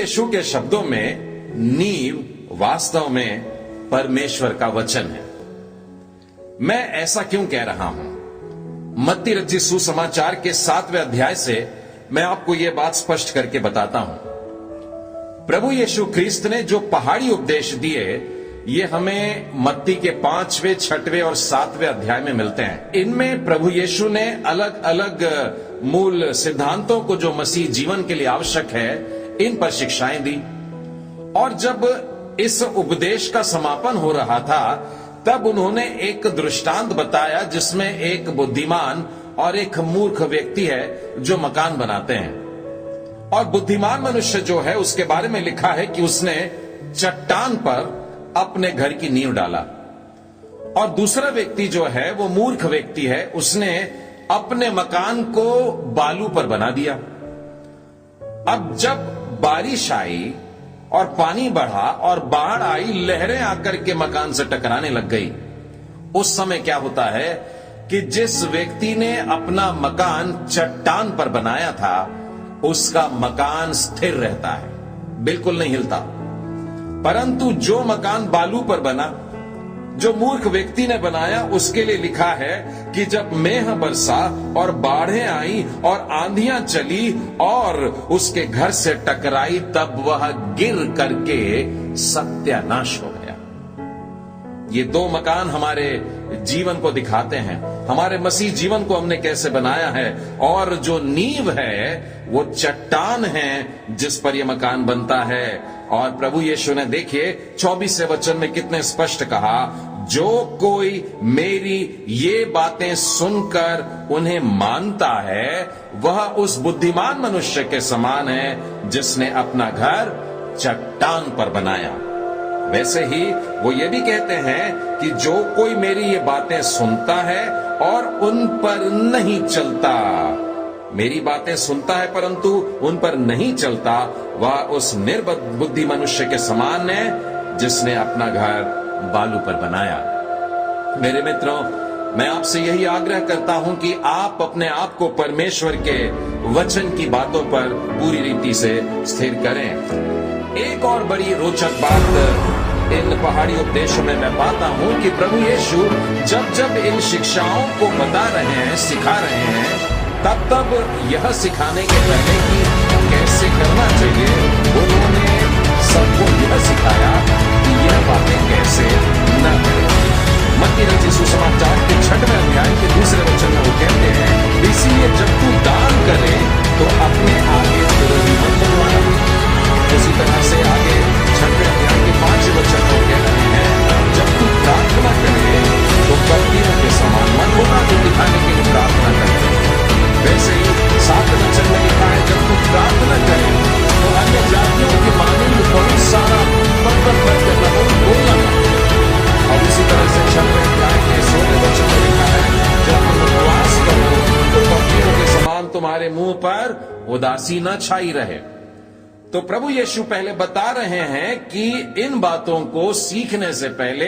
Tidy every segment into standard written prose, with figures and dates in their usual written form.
यीशु के शब्दों में नींव वास्तव में परमेश्वर का वचन है। मैं ऐसा क्यों कह रहा हूं? मत्ती रचित सुसमाचार के 7वें अध्याय से मैं आपको यह बात स्पष्ट करके बताता हूं। प्रभु यीशु ख्रिस्त ने जो पहाड़ी उपदेश दिए, ये हमें मत्ती के 5वें, 6वें और 7वें अध्याय में मिलते हैं। इनमें प्रभु यीशु ने अलग अलग मूल सिद्धांतों को जो मसीह जीवन के लिए आवश्यक है, इन पर शिक्षाएं दी। और जब इस उपदेश का समापन हो रहा था, तब उन्होंने एक दृष्टांत बताया जिसमें एक बुद्धिमान और एक मूर्ख व्यक्ति है जो मकान बनाते हैं। और बुद्धिमान मनुष्य जो है, उसके बारे में लिखा है कि उसने चट्टान पर अपने घर की नींव डाला। और दूसरा व्यक्ति जो है, वो मूर्ख व्यक्ति है, उसने अपने मकान को बालू पर बना दिया। अब जब बारिश आई और पानी बढ़ा और बाढ़ आई, लहरें आकर के मकान से टकराने लग गई, उस समय क्या होता है कि जिस व्यक्ति ने अपना मकान चट्टान पर बनाया था, उसका मकान स्थिर रहता है, बिल्कुल नहीं हिलता। परंतु जो मकान बालू पर बना, जो मूर्ख व्यक्ति ने बनाया, उसके लिए लिखा है कि जब मेघ बरसा और बाढ़ें आई और आंधियां चली और उसके घर से टकराई, तब वह गिर करके सत्यानाश हो गया। ये दो मकान हमारे जीवन को दिखाते हैं, हमारे मसीह जीवन को हमने कैसे बनाया है। और जो नींव है, वो चट्टान है जिस पर यह मकान बनता है। और प्रभु यीशु ने, देखिए 24वें वचन में कितने स्पष्ट कहा, जो कोई मेरी ये बातें सुनकर उन्हें मानता है, वह उस बुद्धिमान मनुष्य के समान है जिसने अपना घर चट्टान पर बनाया। वैसे ही वो ये भी कहते हैं कि जो कोई मेरी ये बातें सुनता है और उन पर नहीं चलता, मेरी बातें सुनता है परंतु उन पर नहीं चलता, वह उस निर्बुद्धि मनुष्य के समान है जिसने अपना घर बालू पर बनाया। मेरे मित्रों, मैं आपसे यही आग्रह करता हूं कि आप अपने आप को परमेश्वर के वचन की बातों पर पूरी रीति से स्थिर करें। एक और बड़ी रोचक बात इन पहाड़ी उपदेशों में मैं पाता हूं कि प्रभु यीशु जब जब इन शिक्षाओं को बता रहे हैं, सिखा रहे हैं, तब तब यह सिखाने के पहले कि कैसे करना चाहिए, उन्होंने सबको यह सिखाया कि यह बातें कैसे न करें। मत्ती रचित सुसमाचार के 6वें अध्याय के 2 वचन में वो कहते हैं, इसीलिए जब तू दान करे तो अपने आगे विरोधी मत बनवाना। उसी तरह से आगे 6वें अध्याय के 5 वचन में कह रहे हैं, जब तू प्रार्थना करे तो कपटियों के समान मत होना जो दिखाने के लिए प्रार्थना करते हैं। वैसे ही 7वें वचन में लिखा है, जब तू प्रार्थना करे तो अन्य जातियों की मानिंद बहुत सारा बोलना। और इसी तरह से 6वें अध्याय के 16वें वचन में लिखा है, जब तुम उपवास करो तो कपटियों के समान तुम्हारे मुंह पर उदासी न छाई रहे। तो प्रभु यीशु पहले बता रहे हैं कि इन बातों को सीखने से पहले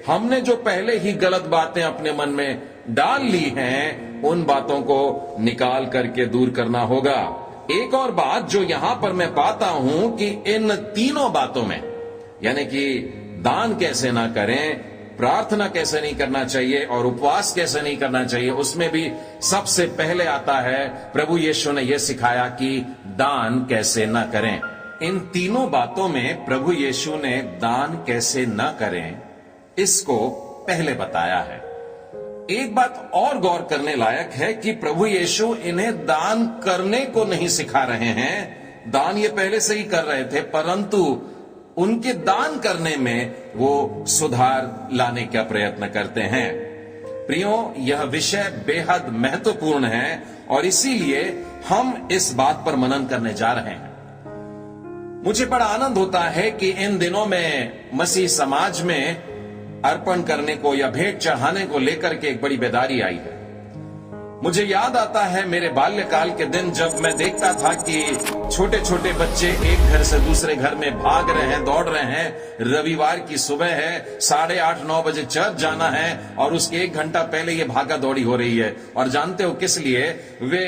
हमने जो पहले ही गलत बातें अपने मन में डाल ली हैं, उन बातों को निकाल करके दूर करना होगा। एक और बात जो यहां पर मैं पाता हूं कि इन तीनों बातों में, यानी कि दान कैसे ना करें, प्रार्थना कैसे नहीं करना चाहिए और उपवास कैसे नहीं करना चाहिए, उसमें भी सबसे पहले आता है प्रभु यीशु ने यह सिखाया कि दान कैसे न करें। इन तीनों बातों में प्रभु यीशु ने दान कैसे न करें, इसको पहले बताया है। एक बात और गौर करने लायक है कि प्रभु यीशु इन्हें दान करने को नहीं सिखा रहे हैं। दान ये पहले से ही कर रहे थे, परंतु उनके दान करने में वो सुधार लाने का प्रयत्न करते हैं। प्रियो, यह विषय बेहद महत्वपूर्ण है और इसीलिए हम इस बात पर मनन करने जा रहे हैं। मुझे बड़ा आनंद होता है कि इन दिनों में मसीह समाज में अर्पण करने को या भेंट चढ़ाने को लेकर के एक बड़ी बेदारी आई है। मुझे याद आता है मेरे बाल्यकाल के दिन, जब मैं देखता था कि छोटे छोटे बच्चे एक घर से दूसरे घर में भाग रहे हैं, दौड़ रहे हैं। रविवार की सुबह है, 8:30-9 बजे चर्च जाना है और उसके 1 घंटा पहले ये भागा दौड़ी हो रही है। और जानते हो किस लिए? वे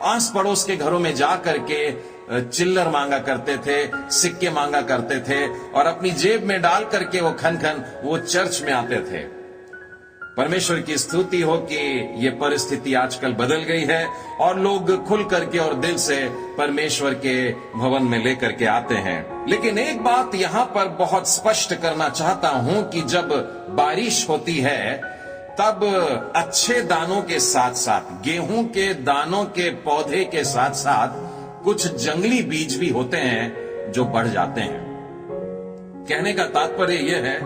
आस पड़ोस के घरों में जा करके चिल्लर मांगा करते थे, सिक्के मांगा करते थे और अपनी जेब में डाल करके वो खन खन वो चर्च में आते थे। परमेश्वर की स्तुति हो कि ये परिस्थिति आजकल बदल गई है और लोग खुल करके और दिल से परमेश्वर के भवन में लेकर के आते हैं। लेकिन एक बात यहां पर बहुत स्पष्ट करना चाहता हूं कि जब बारिश होती है तब अच्छे दानों के साथ साथ, गेहूं के दानों के पौधे के साथ साथ कुछ जंगली बीज भी होते हैं जो बढ़ जाते हैं। कहने का तात्पर्य यह है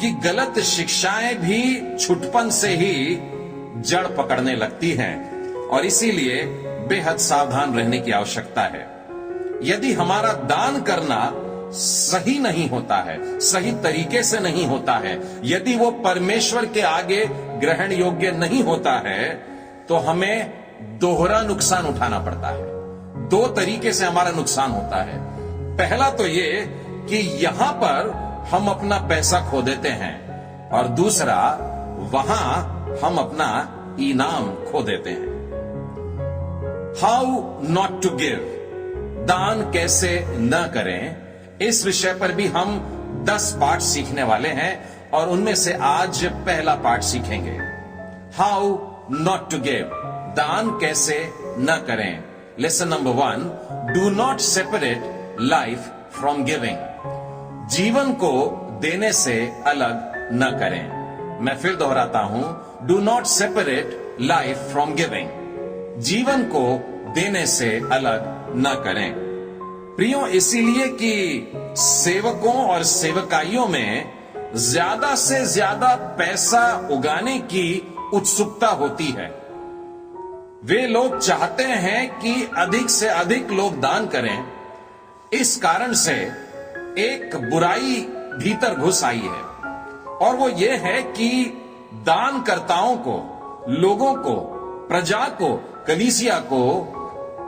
कि गलत शिक्षाएं भी छुटपन से ही जड़ पकड़ने लगती हैं और इसीलिए बेहद सावधान रहने की आवश्यकता है। यदि हमारा दान करना सही नहीं होता है, सही तरीके से नहीं होता है, यदि वो परमेश्वर के आगे ग्रहण योग्य नहीं होता है, तो हमें दोहरा नुकसान उठाना पड़ता है। दो तरीके से हमारा नुकसान होता है। पहला तो ये कि यहां पर हम अपना पैसा खो देते हैं और दूसरा वहां हम अपना इनाम खो देते हैं। हाउ नॉट टू गिव, दान कैसे न करें, इस विषय पर भी हम 10 पाठ सीखने वाले हैं और उनमें से आज पहला पाठ सीखेंगे। हाउ नॉट टू गिव, दान कैसे न करें। Lesson number 1, do not separate life from giving, जीवन को देने से अलग न करें। मैं फिर दोहराता हूं, do not separate life from giving, जीवन को देने से अलग न करें। प्रियो, इसीलिए कि सेवकों और सेवकाइयों में ज्यादा से ज्यादा पैसा उगाने की उत्सुकता होती है। वे लोग चाहते हैं कि अधिक से अधिक लोग दान करें। इस कारण से एक बुराई भीतर घुस आई है और वो ये है कि दानकर्ताओं को, लोगों को, प्रजा को, कलीसिया को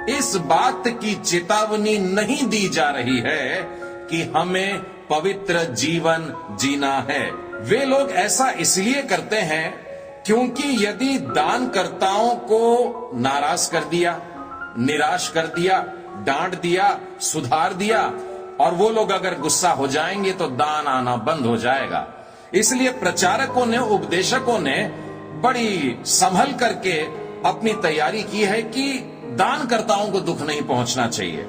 इस बात की चेतावनी नहीं दी जा रही है कि हमें पवित्र जीवन जीना है। वे लोग ऐसा इसलिए करते हैं क्योंकि यदि दानकर्ताओं को नाराज कर दिया, निराश कर दिया, डांट दिया, सुधार दिया और वो लोग अगर गुस्सा हो जाएंगे तो दान आना बंद हो जाएगा। इसलिए प्रचारकों ने, उपदेशकों ने बड़ी संभल करके अपनी तैयारी की है कि दानकर्ताओं को दुख नहीं पहुंचना चाहिए।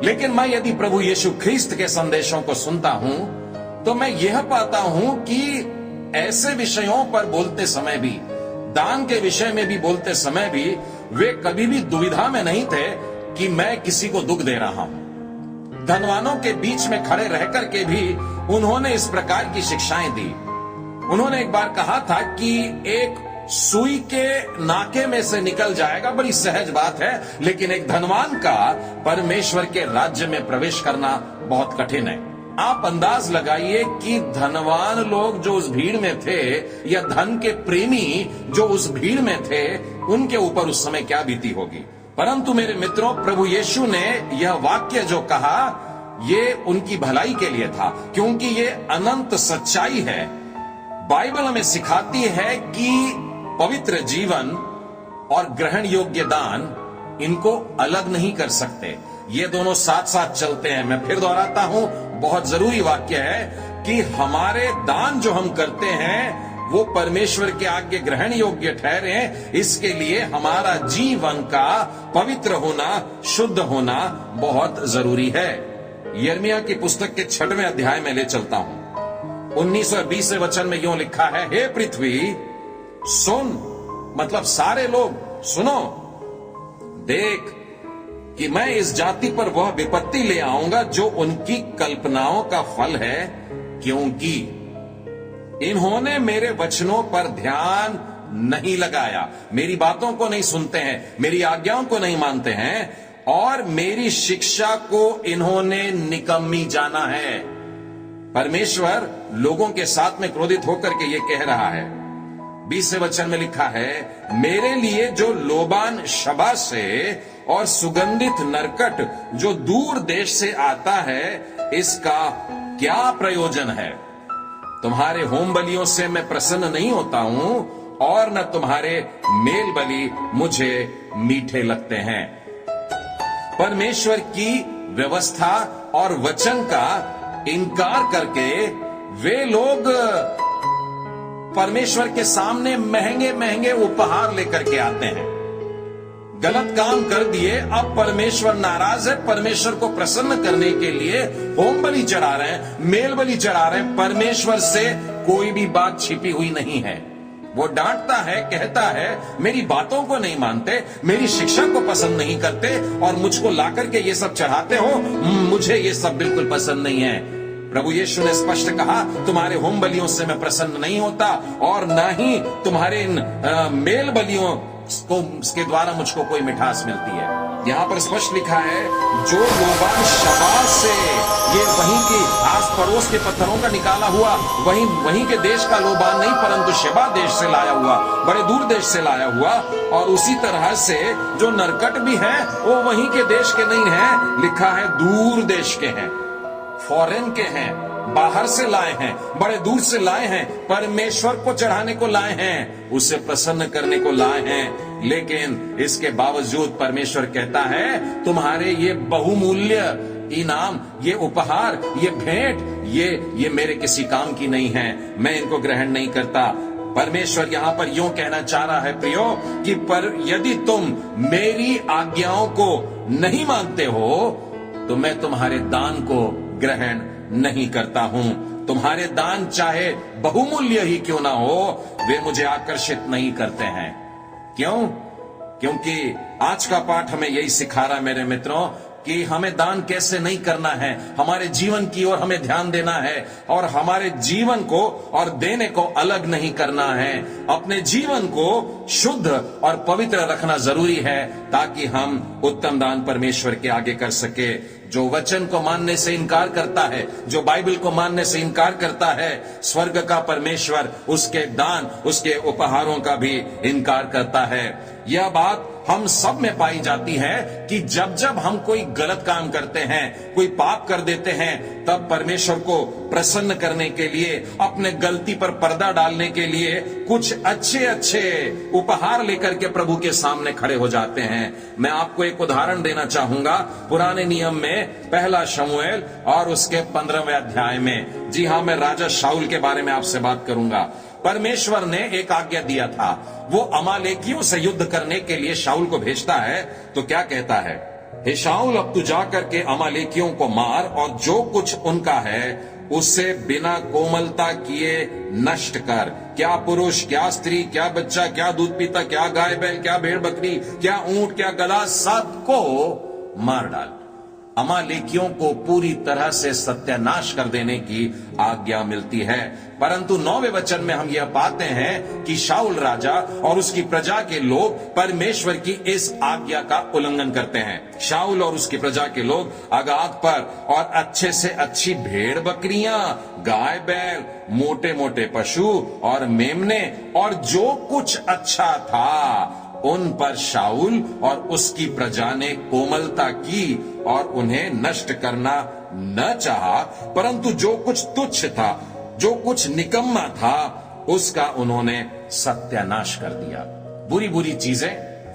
लेकिन मैं यदि प्रभु यीशु ख्रीस्त के संदेशों को सुनता हूं तो मैं यह पाता हूं कि ऐसे विषयों पर बोलते समय भी, दान के विषय में भी बोलते समय भी, वे कभी भी दुविधा में नहीं थे कि मैं किसी को दुख दे रहा हूं। धनवानों के बीच में खड़े रहकर के भी उन्होंने इस प्रकार की शिक्षाएं दी। उन्होंने एक बार कहा था कि एक सुई के नाके में से निकल जाएगा, बड़ी सहज बात है, लेकिन एक धनवान का परमेश्वर के राज्य में प्रवेश करना बहुत कठिन है। आप अंदाज लगाइए कि धनवान लोग जो उस भीड़ में थे या धन के प्रेमी जो उस भीड़ में थे, उनके ऊपर उस समय क्या बीती होगी। परंतु मेरे मित्रों, प्रभु यीशु ने यह वाक्य जो कहा, ये उनकी भलाई के लिए था, क्योंकि ये अनंत सच्चाई है। बाइबल हमें सिखाती है कि पवित्र जीवन और ग्रहण योग्य दान, इनको अलग नहीं कर सकते, ये दोनों साथ साथ चलते हैं। मैं फिर दोहराता हूं, बहुत जरूरी वाक्य है कि हमारे दान जो हम करते हैं वो परमेश्वर के आगे ग्रहण योग्य ठहरे। इसके लिए हमारा जीवन का पवित्र होना, शुद्ध होना बहुत जरूरी है। यिर्मयाह की पुस्तक के 6वें अध्याय में ले चलता हूं। 19 और 20 वचन में यूं लिखा है, हे पृथ्वी सुन, मतलब सारे लोग सुनो, देख कि मैं इस जाति पर वह विपत्ति ले आऊंगा जो उनकी कल्पनाओं का फल है, क्योंकि इन्होंने मेरे वचनों पर ध्यान नहीं लगाया, मेरी बातों को नहीं सुनते हैं, मेरी आज्ञाओं को नहीं मानते हैं और मेरी शिक्षा को इन्होंने निकम्मी जाना है। परमेश्वर लोगों के साथ में क्रोधित होकर के ये कह रहा है। 20वें वचन में लिखा है, मेरे लिए जो लोबान शबा से और सुगंधित नरकट जो दूर देश से आता है, इसका क्या प्रयोजन है। तुम्हारे होम बलियों से मैं प्रसन्न नहीं होता हूं और न तुम्हारे मेल बलि मुझे मीठे लगते हैं। परमेश्वर की व्यवस्था और वचन का इनकार करके वे लोग परमेश्वर के सामने महंगे महंगे उपहार लेकर के आते हैं। गलत काम कर दिए, अब परमेश्वर नाराज है। परमेश्वर को प्रसन्न करने के लिए होम बलि चढ़ा रहे हैं, मेल बलि चढ़ा रहे हैं। परमेश्वर से कोई भी बात छिपी हुई नहीं है। वो डांटता है, कहता है, मेरी बातों को नहीं मानते, मेरी शिक्षा को पसंद नहीं करते और मुझको लाकर के ये सब चढ़ाते हो, मुझे ये सब बिल्कुल पसंद नहीं है। प्रभु यीशु ने स्पष्ट कहा, तुम्हारे होम बलियों से मैं प्रसन्न नहीं होता और ना ही तुम्हारे इन मेल बलियों के द्वारा मुझको कोई मिठास मिलती है। यहाँ पर स्पष्ट लिखा है, जो लोबान शबाश से, ये वहीं की आस पड़ोस के पत्थरों का निकाला हुआ, वहीं के देश का लोबान नहीं, परंतु शेबा देश से लाया हुआ, बड़े दूर देश से लाया हुआ। और उसी तरह से जो नरकट भी है वो वहीं के देश के नहीं है, लिखा है दूर देश के हैं, फॉरेन के हैं, बाहर से लाए हैं, बड़े दूर से लाए हैं, परमेश्वर को चढ़ाने को लाए हैं, उसे प्रसन्न करने को लाए हैं। लेकिन इसके बावजूद परमेश्वर कहता है, तुम्हारे ये बहुमूल्य इनाम, ये उपहार, ये भेंट, ये मेरे किसी काम की नहीं है, मैं इनको ग्रहण नहीं करता। परमेश्वर यहां पर यूं कहना चाह रहा है प्रियो, कि पर यदि तुम मेरी आज्ञाओं को नहीं मानते हो तो मैं तुम्हारे दान को ग्रहण नहीं करता हूं। तुम्हारे दान चाहे बहुमूल्य ही क्यों ना हो, वे मुझे आकर्षित नहीं करते हैं। क्यों? क्योंकि आज का पाठ हमें यही सिखा रहा है मेरे मित्रों, कि हमें दान कैसे नहीं करना है, हमारे जीवन की ओर हमें ध्यान देना है और हमारे जीवन को और देने को अलग नहीं करना है। अपने जीवन को शुद्ध और पवित्र रखना जरूरी है ताकि हम उत्तम दान परमेश्वर के आगे कर सके। जो वचन को मानने से इनकार करता है, जो बाइबल को मानने से इनकार करता है, स्वर्ग का परमेश्वर उसके दान, उसके उपहारों का भी इनकार करता है। यह बात हम सब में पाई जाती है कि जब जब हम कोई गलत काम करते हैं, कोई पाप कर देते हैं, तब परमेश्वर को प्रसन्न करने के लिए, अपने गलती पर पर्दा डालने के लिए कुछ अच्छे अच्छे उपहार लेकर के प्रभु के सामने खड़े हो जाते हैं। मैं आपको एक उदाहरण देना चाहूंगा, पुराने नियम में पहला शमूएल और उसके 15वें अध्याय में। जी हां, मैं राजा शाऊल के बारे में आपसे बात करूंगा। परमेश्वर ने एक आज्ञा दिया था, वो अमालेकियों से युद्ध करने के लिए शाऊल को भेजता है। तो क्या कहता है, हे शाऊल, अब तू जाकर के अमालेकियों को मार और जो कुछ उनका है उसे बिना कोमलता किए नष्ट कर। क्या पुरुष, क्या स्त्री, क्या बच्चा, क्या दूध पीता, क्या गाय बैल, क्या भेड़ बकरी, क्या ऊंट, क्या गधा, सबको मार डाल। अमालेकियों को पूरी तरह से सत्यानाश कर देने की आज्ञा मिलती है। परंतु 9वें वचन में हम यह पाते हैं कि शाऊल राजा और उसकी प्रजा के लोग परमेश्वर की इस आज्ञा का उल्लंघन करते हैं। शाऊल और उसकी प्रजा के लोग अगाग पर और अच्छे से अच्छी भेड़ बकरियां, गाय बैल, मोटे मोटे पशु और मेमने और जो कुछ अच्छा था उन पर शाऊल और उसकी प्रजा ने कोमलता की और उन्हें नष्ट करना न चाहा, परंतु जो कुछ तुच्छ था, जो कुछ निकम्मा था, उसका उन्होंने सत्यानाश कर दिया। बुरी बुरी चीजें,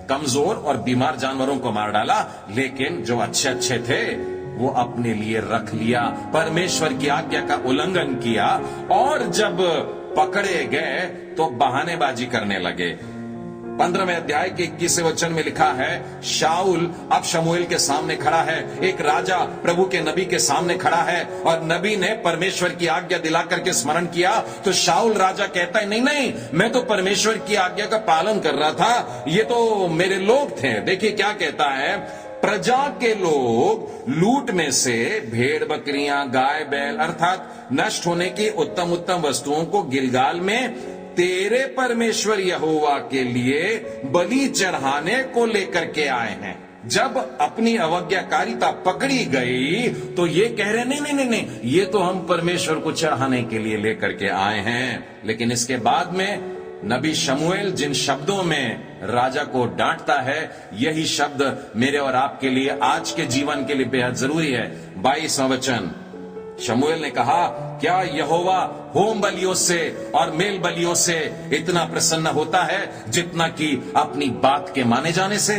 कमजोर और बीमार जानवरों को मार डाला, लेकिन जो अच्छे अच्छे थे वो अपने लिए रख लिया। परमेश्वर की आज्ञा का उल्लंघन किया और जब पकड़े गए तो बहानेबाजी करने लगे। 15वें अध्याय के 21वें वचन में लिखा है, शाऊल अब शमूएल के सामने खड़ा है। एक राजा प्रभु के नबी के सामने खड़ा है और नबी ने परमेश्वर की आज्ञा दिला करके स्मरण किया। तो शाऊल राजा कहता है, नहीं नहीं, मैं तो परमेश्वर की आज्ञा का पालन कर रहा था, ये तो मेरे लोग थे। देखिए क्या कहता है, प्रजा के लोग लूट में से भेड़ बकरियां, गाय बैल अर्थात नष्ट होने की उत्तम उत्तम वस्तुओं को गिलगाल में तेरे परमेश्वर यहोवा के लिए बलि चढ़ाने को लेकर के आए हैं। जब अपनी अवज्ञाकारिता पकड़ी गई तो ये कह रहे नहीं नहीं नहीं नहीं, ये तो हम परमेश्वर को चढ़ाने के लिए लेकर के आए हैं। लेकिन इसके बाद में नबी शमूएल जिन शब्दों में राजा को डांटता है, यही शब्द मेरे और आपके लिए आज के जीवन के लिए बेहद जरूरी है। 22वां वचन, शमूएल ने कहा, क्या यहोवा होम बलियों से और मेल बलियों से इतना प्रसन्न होता है जितना कि अपनी बात के माने जाने से?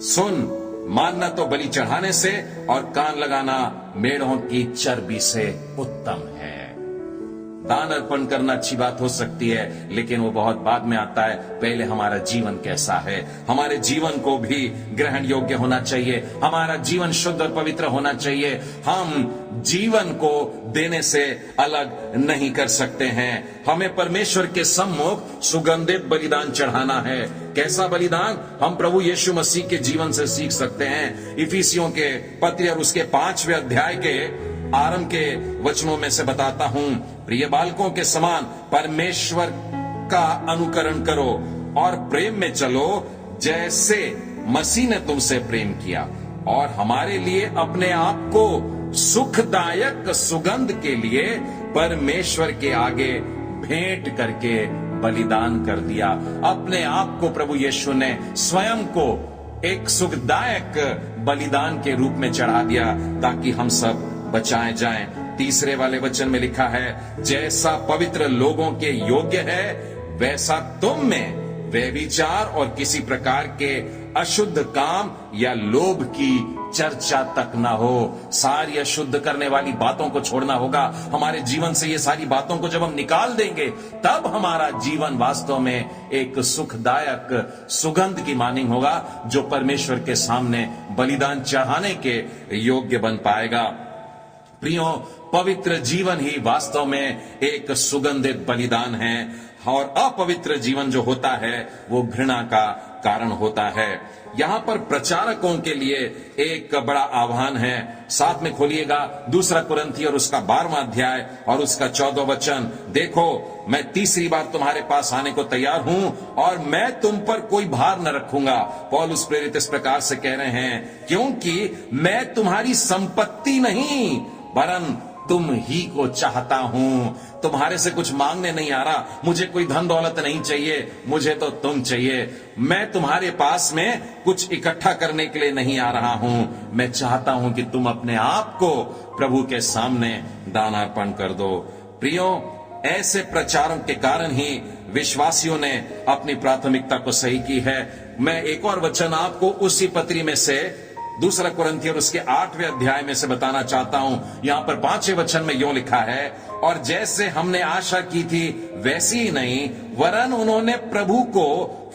सुन, मानना तो बलि चढ़ाने से और कान लगाना मेढ़ों की चर्बी से उत्तम है। दान अर्पण करना अच्छी बात हो सकती है, लेकिन वो बहुत बाद में आता है। पहले हमारा जीवन कैसा है, हमारे जीवन को भी ग्रहण योग्य होना चाहिए, हमारा जीवन शुद्ध और पवित्र होना चाहिए। हम जीवन को देने से अलग नहीं कर सकते हैं। हमें परमेश्वर के सम्मुख सुगंधित बलिदान चढ़ाना है। कैसा बलिदान? हम प्रभु यीशु मसीह के जीवन से सीख सकते हैं। इफिसियों के पत्र और उसके 5वें अध्याय के आरंभ के वचनों में से बताता हूं, प्रिय बालकों के समान परमेश्वर का अनुकरण करो और प्रेम में चलो, जैसे मसीह ने तुमसे प्रेम किया और हमारे लिए अपने आप को सुखदायक सुगंध के लिए परमेश्वर के आगे भेंट करके बलिदान कर दिया। अपने आप को प्रभु यीशु ने स्वयं को एक सुखदायक बलिदान के रूप में चढ़ा दिया ताकि हम सब बचाए जाएं। तीसरे वाले वचन में लिखा है, जैसा पवित्र लोगों के योग्य है वैसा तुम में व्यभिचार और किसी प्रकार के अशुद्ध काम या लोभ की चर्चा तक ना हो। सारी अशुद्ध करने वाली बातों को छोड़ना होगा। हमारे जीवन से ये सारी बातों को जब हम निकाल देंगे, तब हमारा जीवन वास्तव में एक सुखदायक सुगंध की मानिंग होगा, जो परमेश्वर के सामने बलिदान चढ़ाने के योग्य बन पाएगा। प्रियो, पवित्र जीवन ही वास्तव में एक सुगंधित बलिदान है और अपवित्र जीवन जो होता है वो घृणा का कारण होता है। यहां पर प्रचारकों के लिए एक बड़ा आह्वान है। साथ में खोलिएगा 2 कुरिन्थी और उसका 12वां अध्याय और उसका 14वां वचन। देखो, मैं तीसरी बार तुम्हारे पास आने को तैयार हूं और मैं तुम पर कोई भार न रखूंगा। पौलुस प्रेरित इस प्रकार से कह रहे हैं, क्योंकि मैं तुम्हारी संपत्ति नहीं वरन तुम ही को चाहता हूं। तुम्हारे से कुछ मांगने नहीं आ रहा, मुझे कोई धन दौलत नहीं चाहिए, मुझे तो तुम चाहिए। मैं तुम्हारे पास में कुछ इकट्ठा करने के लिए नहीं आ रहा हूं। मैं चाहता हूं कि तुम अपने आप को प्रभु के सामने दान अर्पण कर दो। प्रियो, ऐसे प्रचारों के कारण ही विश्वासियों ने अपनी प्राथमिकता को सही की है। मैं एक और वचन आपको उसी पत्री में से 2 कुरिन्थी और उसके 8वें अध्याय में से बताना चाहता हूं। यहां पर 5वें वचन में यूं लिखा है, और जैसे हमने आशा की थी वैसी ही नहीं, वरन उन्होंने प्रभु को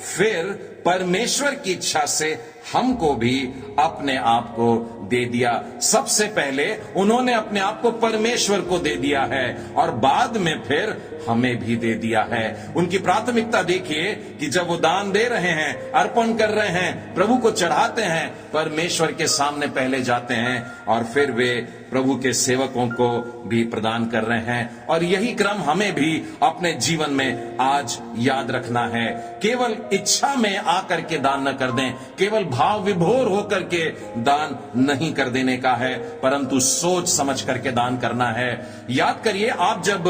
फिर परमेश्वर की इच्छा से हमको भी अपने आप को दे दिया। सबसे पहले उन्होंने अपने आप को परमेश्वर को दे दिया है और बाद में फिर हमें भी दे दिया है। उनकी प्राथमिकता देखिए कि जब वो दान दे रहे हैं, अर्पण कर रहे हैं, प्रभु को चढ़ाते हैं, परमेश्वर के सामने पहले जाते हैं और फिर वे प्रभु के सेवकों को भी प्रदान कर रहे हैं। और यही क्रम हमें भी अपने जीवन में आज याद रखना है। केवल इच्छा में आकर के दान न कर दें, केवल भाव विभोर होकर के दान नहीं कर देने का है, परंतु सोच समझ करके दान करना है। याद करिए, आप जब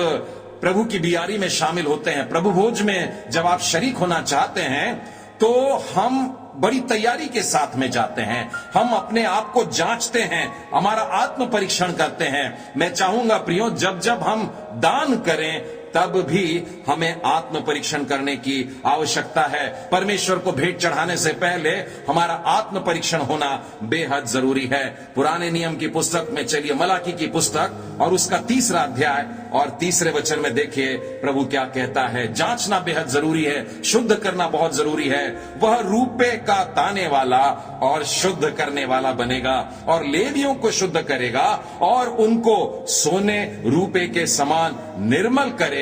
प्रभु की बियारी में शामिल होते हैं, प्रभु भोज में जब आप शरीक होना चाहते हैं, तो हम बड़ी तैयारी के साथ में जाते हैं। हम अपने आप को जांचते हैं, हमारा आत्म परीक्षण करते हैं। मैं चाहूंगा प्रियो, जब जब हम दान करें तब भी हमें आत्म परीक्षण करने की आवश्यकता है। परमेश्वर को भेंट चढ़ाने से पहले हमारा आत्म परीक्षण होना बेहद जरूरी है। पुराने नियम की पुस्तक में चलिए, मलाकी की पुस्तक और उसका 3रा अध्याय और 3रे वचन में देखिए प्रभु क्या कहता है। जांचना बेहद जरूरी है, शुद्ध करना बहुत जरूरी है। वह रूपे का ताने वाला और शुद्ध करने वाला बनेगा और लेवियों को शुद्ध करेगा और उनको सोने रूपे के समान निर्मल करेगा,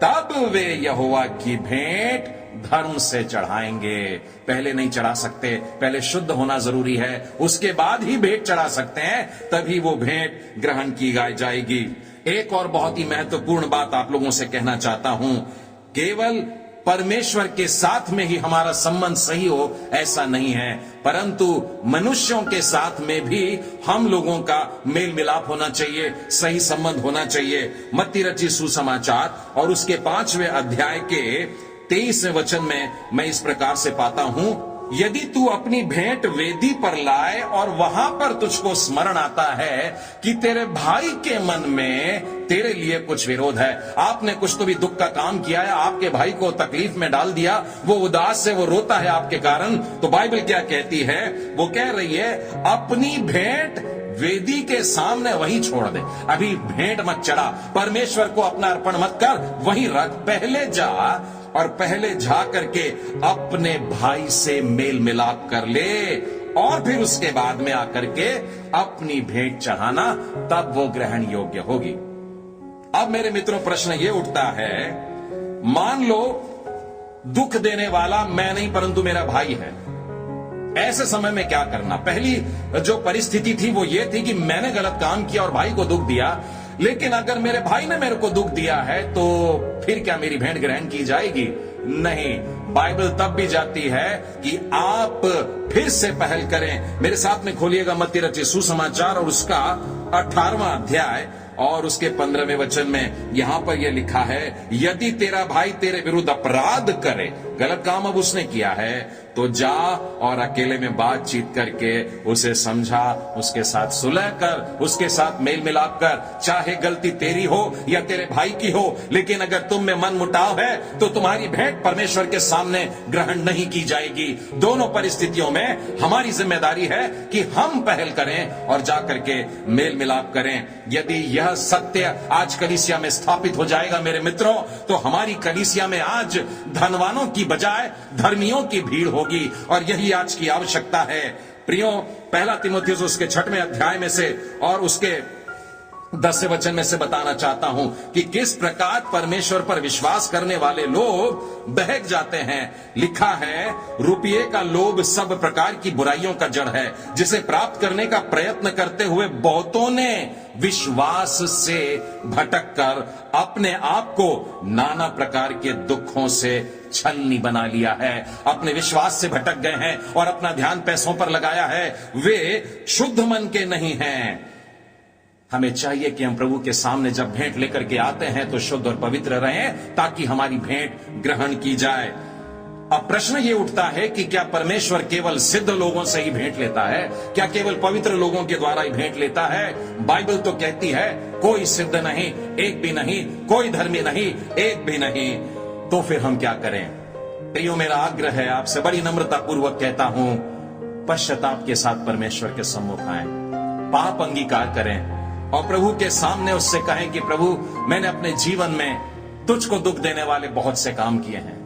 तब वे यहोवा की भेंट धर्म से चढ़ाएंगे। पहले नहीं चढ़ा सकते, पहले शुद्ध होना जरूरी है, उसके बाद ही भेंट चढ़ा सकते हैं, तभी वो भेंट ग्रहण की जाएगी। एक और बहुत ही महत्वपूर्ण बात आप लोगों से कहना चाहता हूं, केवल परमेश्वर के साथ में ही हमारा संबंध सही हो ऐसा नहीं है, परंतु मनुष्यों के साथ में भी हम लोगों का मेल मिलाप होना चाहिए, सही संबंध होना चाहिए। मत्ती रचित सुसमाचार और उसके 5वें अध्याय के 23वें वचन में मैं इस प्रकार से पाता हूं, यदि तू अपनी भेंट वेदी पर लाए और वहां पर तुझको स्मरण आता है कि तेरे भाई के मन में तेरे लिए कुछ विरोध है, आपने कुछ तो भी दुख का काम किया है, आपके भाई को तकलीफ में डाल दिया, वो उदास है, वो रोता है आपके कारण, तो बाइबल क्या कहती है? वो कह रही है अपनी भेंट वेदी के सामने वहीं छोड़ दे। अभी भेंट मत चढ़ा, परमेश्वर को अपना अर्पण मत कर, वहीं रख। पहले जा और पहले जा करके अपने भाई से मेल मिलाप कर ले और फिर उसके बाद में आकर के अपनी भेंट चढ़ाना, तब वो ग्रहण योग्य होगी। अब मेरे मित्रों प्रश्न ये उठता है, मान लो दुख देने वाला मैं नहीं परंतु मेरा भाई है, ऐसे समय में क्या करना? पहली जो परिस्थिति थी वो ये थी कि मैंने गलत काम किया और भाई को दुख दिया, लेकिन अगर मेरे भाई ने मेरे को दुख दिया है तो फिर क्या मेरी भेंट ग्रहण की जाएगी? नहीं। बाइबल तब भी जाती है कि आप फिर से पहल करें। मेरे साथ में खोलिएगा मत्ती रचित सुसमाचार और उसका 18वां अध्याय और उसके 15वें वचन में यहां पर यह लिखा है, यदि तेरा भाई तेरे विरुद्ध अपराध करे, गलत काम अब उसने किया है, तो जा और अकेले में बातचीत करके उसे समझा, उसके साथ सुलह कर, उसके साथ मेल मिलाप कर। चाहे गलती तेरी हो या तेरे भाई की हो, लेकिन अगर तुम में मन मुटाव है तो तुम्हारी भेंट परमेश्वर के सामने ग्रहण नहीं की जाएगी। दोनों परिस्थितियों में हमारी जिम्मेदारी है कि हम पहल करें और जाकर के मेल मिलाप करें। यदि यह सत्य आज कलीसिया में स्थापित हो जाएगा मेरे मित्रों, तो हमारी कलीसिया में आज धनवानों की बजाय धर्मियों की भीड़ होगी, और यही आज की आवश्यकता है। प्रियो, पहला तीमुथियुस उसके 6वें अध्याय में से और उसके 10वें वचन में से बताना चाहता हूं कि किस प्रकार परमेश्वर पर विश्वास करने वाले लोग बहक जाते हैं। लिखा है, रुपये का लोभ सब प्रकार की बुराइयों का जड़ है, जिसे प्राप्त करने का प्रयत्न करते हुए बहुतों ने विश्वास से भटक कर अपने आप को नाना प्रकार के दुखों से छलनी बना लिया है। अपने विश्वास से भटक गए हैं और अपना ध्यान पैसों पर लगाया है। वे शुद्ध मन के नहीं हैं। हमें चाहिए कि हम प्रभु के सामने जब भेंट लेकर के आते हैं तो शुद्ध और पवित्र रहें, ताकि हमारी भेंट ग्रहण की जाए। अब प्रश्न ये उठता है कि क्या परमेश्वर केवल सिद्ध लोगों से ही भेंट लेता है? क्या केवल पवित्र लोगों के द्वारा ही भेंट लेता है? बाइबल तो कहती है कोई सिद्ध नहीं, एक भी नहीं, कोई धर्मी नहीं, एक भी नहीं। तो फिर हम क्या करें? प्रियो, मेरा आग्रह है, आपसे बड़ी नम्रता पूर्वक कहता हूं, पश्चाताप के साथ परमेश्वर के सम्मुख आएं, पाप अंगीकार करें और प्रभु के सामने उससे कहें कि प्रभु, मैंने अपने जीवन में तुझको दुख देने वाले बहुत से काम किए हैं।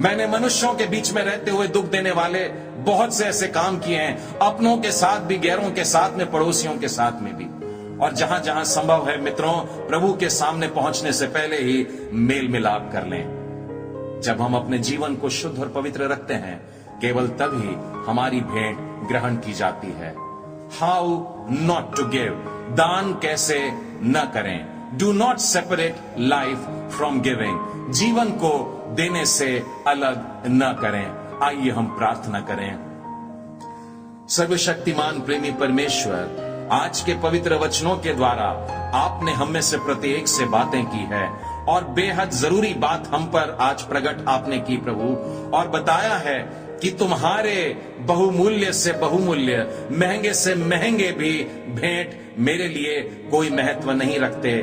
मैंने मनुष्यों के बीच में रहते हुए दुख देने वाले बहुत से ऐसे काम किए हैं, अपनों के साथ भी, गैरों के साथ में, पड़ोसियों के साथ में भी। और जहां जहां संभव है मित्रों, प्रभु के सामने पहुंचने से पहले ही मेल मिलाप कर लें। जब हम अपने जीवन को शुद्ध और पवित्र रखते हैं, केवल तभी हमारी भेंट ग्रहण की जाती है। हाउ नॉट टू गिव, दान कैसे न करें। Do not separate life from giving, जीवन को देने से अलग न करें। आइए हम प्रार्थना करें। सर्वशक्तिमान प्रेमी परमेश्वर, आज के पवित्र वचनों के द्वारा आपने हम में से प्रत्येक से बातें की है और बेहद जरूरी बात हम पर आज प्रकट आपने की प्रभु, और बताया है कि तुम्हारे बहुमूल्य से बहुमूल्य, महंगे से महंगे भी भेंट मेरे लिए कोई महत्व नहीं रखते,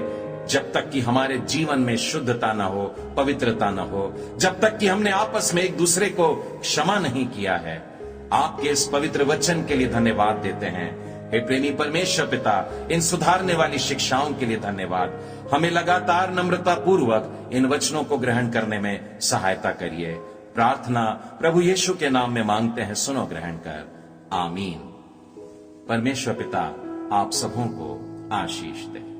जब तक कि हमारे जीवन में शुद्धता ना हो, पवित्रता ना हो, जब तक कि हमने आपस में एक दूसरे को क्षमा नहीं किया है। आपके इस पवित्र वचन के लिए धन्यवाद देते हैं। हे प्रेमी परमेश्वर पिता, इन सुधारने वाली शिक्षाओं के लिए धन्यवाद। हमें लगातार नम्रता पूर्वक इन वचनों को ग्रहण करने में सहायता करिए। प्रार्थना प्रभु यीशु के नाम में मांगते हैं, सुनो ग्रहण कर, आमीन। परमेश्वर पिता आप सबों को आशीष दे।